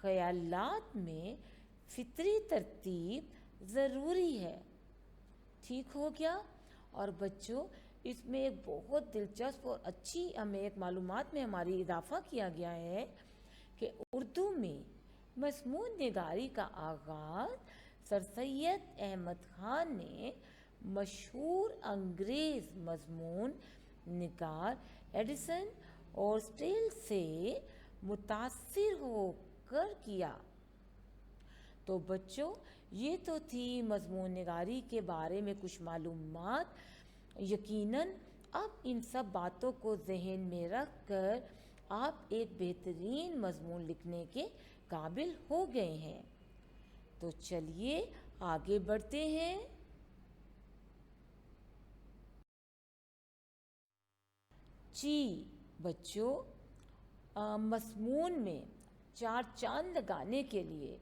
خیالات میں فطری ترتیب ضروری ہے۔ ٹھیک ہو گیا؟ اور بچوں اس میں ایک بہت دلچسپ اور اچھی ہمیں ایک معلومات میں ہماری اضافہ کیا گیا ہے کہ اردو میں مضمون نگاری کا آغاز سر سید احمد خان نے مشہور انگریز مضمون نگار ایڈیسن اور اسٹیل سے متاثر ہو کر کیا۔ تو بچوں یہ تو تھی مضمون نگاری کے بارے میں کچھ معلومات۔ یقیناً اب ان سب باتوں کو ذہن میں رکھ کر آپ ایک بہترین مضمون لکھنے کے قابل ہو گئے ہیں۔ تو چلیے آگے بڑھتے ہیں۔ جی بچوں، مضمون میں چار چاند لگانے کے لیے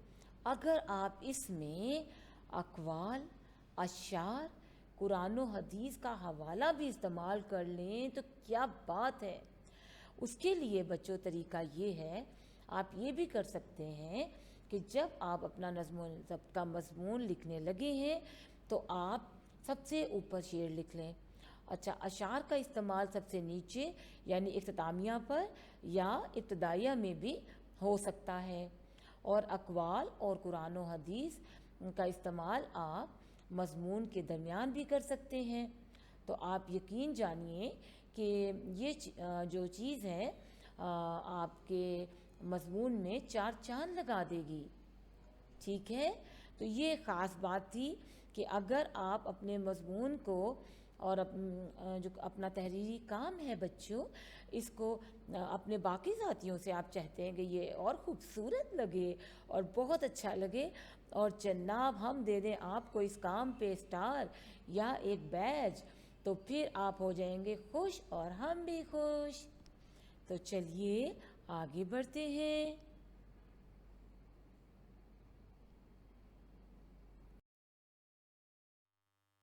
اگر آپ اس میں اقوال، اشعار، قرآن و حدیث کا حوالہ بھی استعمال کر لیں تو کیا بات ہے۔ اس کے لیے بچوں طریقہ یہ ہے، آپ یہ بھی کر سکتے ہیں کہ جب آپ اپنا نظم و ضبط کا مضمون لکھنے لگے ہیں تو آپ سب سے اوپر شعر لکھ لیں۔ اچھا، اشعار کا استعمال سب سے نیچے یعنی اختتامیہ پر یا ابتدائیہ میں بھی ہو سکتا ہے، اور اقوال اور قرآن و حدیث کا استعمال آپ مضمون کے درمیان بھی کر سکتے ہیں۔ تو آپ یقین جانیے کہ یہ جو چیز ہے آپ کے مضمون میں چار چاند لگا دے گی۔ ٹھیک ہے؟ تو یہ خاص بات تھی کہ اگر آپ اپنے مضمون کو اور جو اپنا تحریری کام ہے بچوں، اس کو اپنے باقی ساتھیوں سے آپ چاہتے ہیں کہ یہ اور خوبصورت لگے اور بہت اچھا لگے، اور جناب ہم دے دیں آپ کو اس کام پہ اسٹار یا ایک بیج، تو پھر آپ ہو جائیں گے خوش اور ہم بھی خوش۔ تو چلیے آگے بڑھتے ہیں۔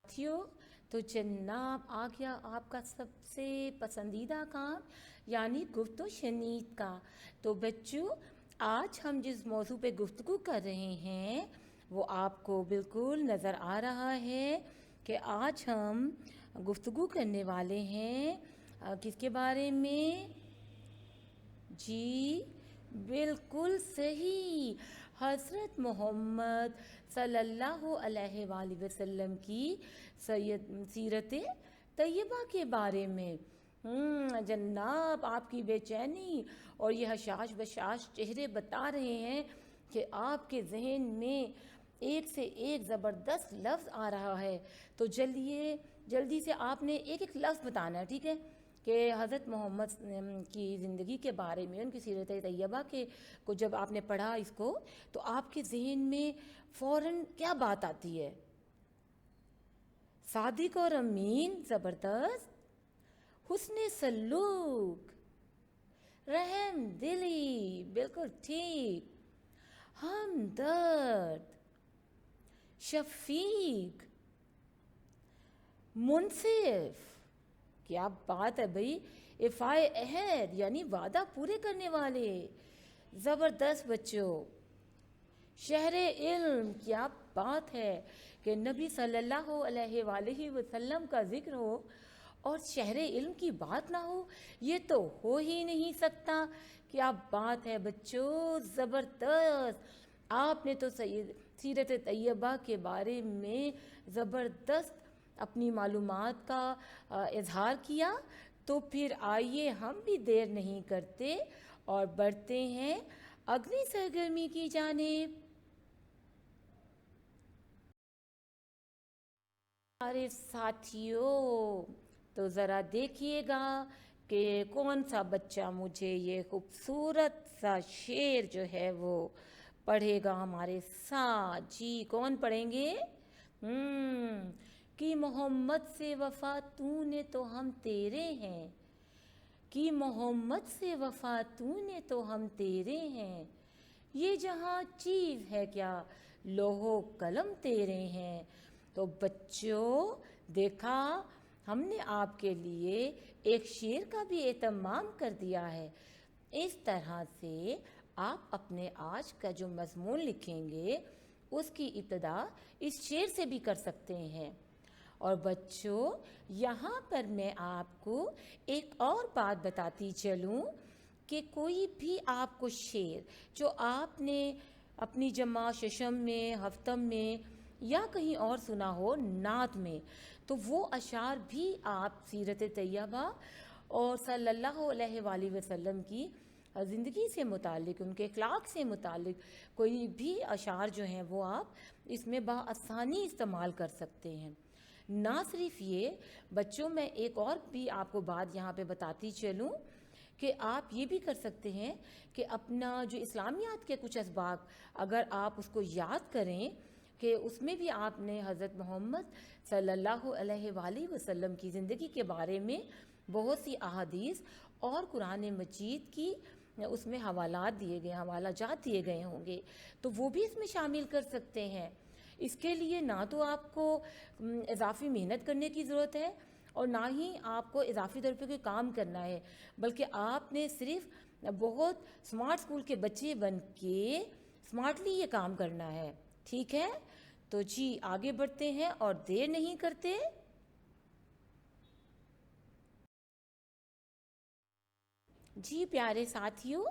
ساتھیوں، تو جناب آ گیا آپ کا سب سے پسندیدہ کام یعنی گفت و شنید کا۔ تو بچوں آج ہم جس موضوع پہ گفتگو کر رہے ہیں وہ آپ کو بالکل نظر آ رہا ہے کہ آج ہم گفتگو کرنے والے ہیں کس کے بارے میں؟ جی بالکل صحیح، حضرت محمد صلی اللہ علیہ وآلہ وسلم کی سیرت طیبہ کے بارے میں۔ جناب آپ کی بے چینی اور یہ حشاش بشاش چہرے بتا رہے ہیں کہ آپ کے ذہن میں ایک سے ایک زبردست لفظ آ رہا ہے، تو جلدی سے آپ نے ایک ایک لفظ بتانا ہے، ٹھیک ہے؟ کہ حضرت محمد کی زندگی کے بارے میں، ان کی سیرت طیبہ کو جب آپ نے پڑھا اس کو، تو آپ کے ذہن میں فوراً کیا بات آتی ہے؟ صادق اور امین، زبردست، حسن سلوک، رحم دلی، بالکل ٹھیک، ہمدرد، شفیق، منصف، کیا بات ہے بھئی، ایفائے عہد یعنی وعدہ پورے کرنے والے، زبردست بچوں، شہر علم، کیا بات ہے کہ نبی صلی اللہ علیہ وآلہ وسلم کا ذکر ہو اور شہر علم کی بات نہ ہو، یہ تو ہو ہی نہیں سکتا۔ کیا بات ہے بچوں، زبردست، آپ نے تو سیرت طیبہ کے بارے میں زبردست اپنی معلومات کا اظہار کیا۔ تو پھر آئیے ہم بھی دیر نہیں کرتے اور بڑھتے ہیں اگلی سرگرمی کی جانب۔ ہمارے ساتھیوں، تو ذرا دیکھیے گا کہ کون سا بچہ مجھے یہ خوبصورت سا شعر جو ہے وہ پڑھے گا ہمارے ساتھ۔ جی کون پڑھیں گے؟ کہ محمد سے وفا تو نے تو ہم تیرے ہیں، کہ محمد سے وفا تو نے تو ہم تیرے ہیں، یہ جہاں چیز ہے کیا لوح و قلم تیرے ہیں۔ تو بچوں دیکھا، ہم نے آپ کے لیے ایک شعر کا بھی اہتمام کر دیا ہے۔ اس طرح سے آپ اپنے آج کا جو مضمون لکھیں گے اس کی ابتدا اس شعر سے بھی کر سکتے ہیں۔ اور بچوں، یہاں پر میں آپ کو ایک اور بات بتاتی چلوں کہ کوئی بھی آپ کو شعر جو آپ نے اپنی جمع ششم میں، ہفتم میں یا کہیں اور سنا ہو نعت میں، تو وہ اشعار بھی آپ سیرت طیبہ اور صلی اللہ علیہ وآلہ وسلم کی زندگی سے متعلق، ان کے اخلاق سے متعلق کوئی بھی اشعار جو ہیں وہ آپ اس میں بآسانی استعمال کر سکتے ہیں۔ نہ صرف یہ بچوں، میں ایک اور بھی آپ کو بات یہاں پہ بتاتی چلوں کہ آپ یہ بھی کر سکتے ہیں کہ اپنا جو اسلامیات کے کچھ اسباق اگر آپ اس کو یاد کریں کہ اس میں بھی آپ نے حضرت محمد صلی اللہ علیہ وآلہ وسلم کی زندگی کے بارے میں بہت سی احادیث اور قرآن مجید کی اس میں حوالات دیے گئے، حوالہ جات دیے گئے ہوں گے، تو وہ بھی اس میں شامل کر سکتے ہیں۔ اس کے لیے نہ تو آپ کو اضافی محنت کرنے کی ضرورت ہے اور نہ ہی آپ کو اضافی طور پہ کوئی کام کرنا ہے، بلکہ آپ نے صرف بہت سمارٹ اسکول کے بچے بن کے سمارٹلی یہ کام کرنا ہے۔ ٹھیک ہے؟ تو جی آگے بڑھتے ہیں اور دیر نہیں کرتے۔ جی پیارے ساتھیوں،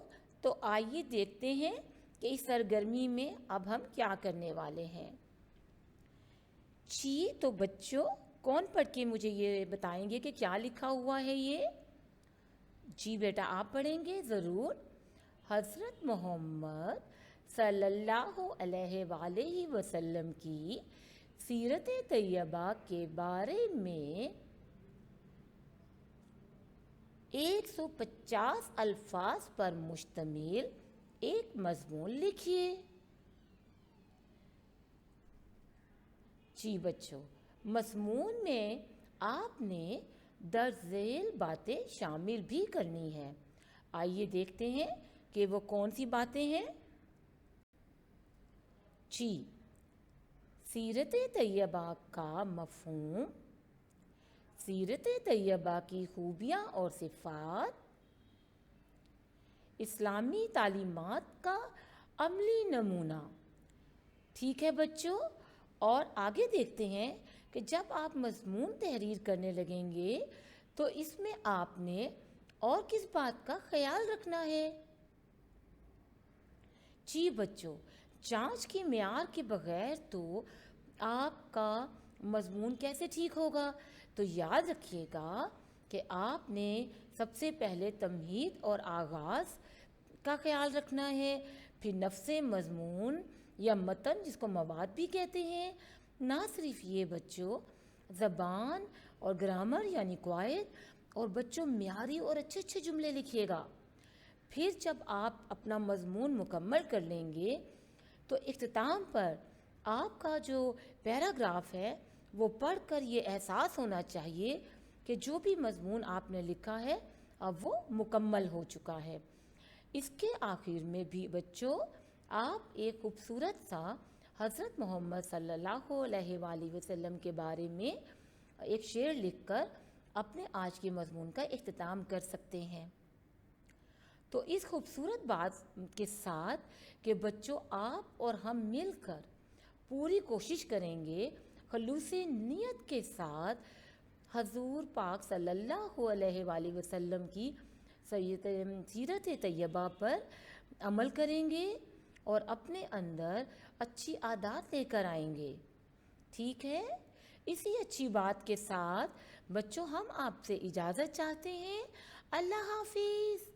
تو آئیے دیکھتے ہیں کہ اس سرگرمی میں اب ہم کیا کرنے والے ہیں۔ جی تو بچوں، کون پڑھ کے مجھے یہ بتائیں گے کہ کیا لکھا ہوا ہے یہ؟ جی بیٹا آپ پڑھیں گے ضرور۔ حضرت محمد صلی اللہ علیہ وآلہ وسلم کی سیرت طیبہ کے بارے میں 150 الفاظ پر مشتمل ایک مضمون لکھیے۔ جی بچوں، مضمون میں آپ نے درج ذیل باتیں شامل بھی کرنی ہیں۔ آئیے دیکھتے ہیں کہ وہ کون سی باتیں ہیں۔ جی، سیرت طیبہ کا مفہوم، سیرت طیبہ کی خوبیاں اور صفات، اسلامی تعلیمات کا عملی نمونہ۔ ٹھیک ہے بچوں، اور آگے دیکھتے ہیں کہ جب آپ مضمون تحریر کرنے لگیں گے تو اس میں آپ نے اور کس بات کا خیال رکھنا ہے؟ جی بچوں، جانچ کے معیار کے بغیر تو آپ کا مضمون کیسے ٹھیک ہوگا؟ تو یاد رکھیے گا کہ آپ نے سب سے پہلے تمہید اور آغاز کا خیال رکھنا ہے، پھر نفس مضمون یا متن جس کو مواد بھی کہتے ہیں۔ نہ صرف یہ بچوں، زبان اور گرامر یعنی قواعد، اور بچوں معیاری اور اچھے اچھے جملے لکھیے گا۔ پھر جب آپ اپنا مضمون مکمل کر لیں گے تو اختتام پر آپ کا جو پیراگراف ہے وہ پڑھ کر یہ احساس ہونا چاہیے کہ جو بھی مضمون آپ نے لکھا ہے اب وہ مکمل ہو چکا ہے۔ اس کے آخر میں بھی بچوں آپ ایک خوبصورت سا حضرت محمد صلی اللہ علیہ وآلہ وسلم کے بارے میں ایک شعر لکھ کر اپنے آج کے مضمون کا اختتام کر سکتے ہیں۔ تو اس خوبصورت بات کے ساتھ کہ بچوں آپ اور ہم مل کر پوری کوشش کریں گے خلوص نیت کے ساتھ حضور پاک صلی اللہ علیہ وآلہ وسلم کی سیرت طیبہ پر عمل کریں گے اور اپنے اندر اچھی عادات لے کر آئیں گے۔ ٹھیک ہے؟ اسی اچھی بات کے ساتھ بچوں ہم آپ سے اجازت چاہتے ہیں۔ اللہ حافظ۔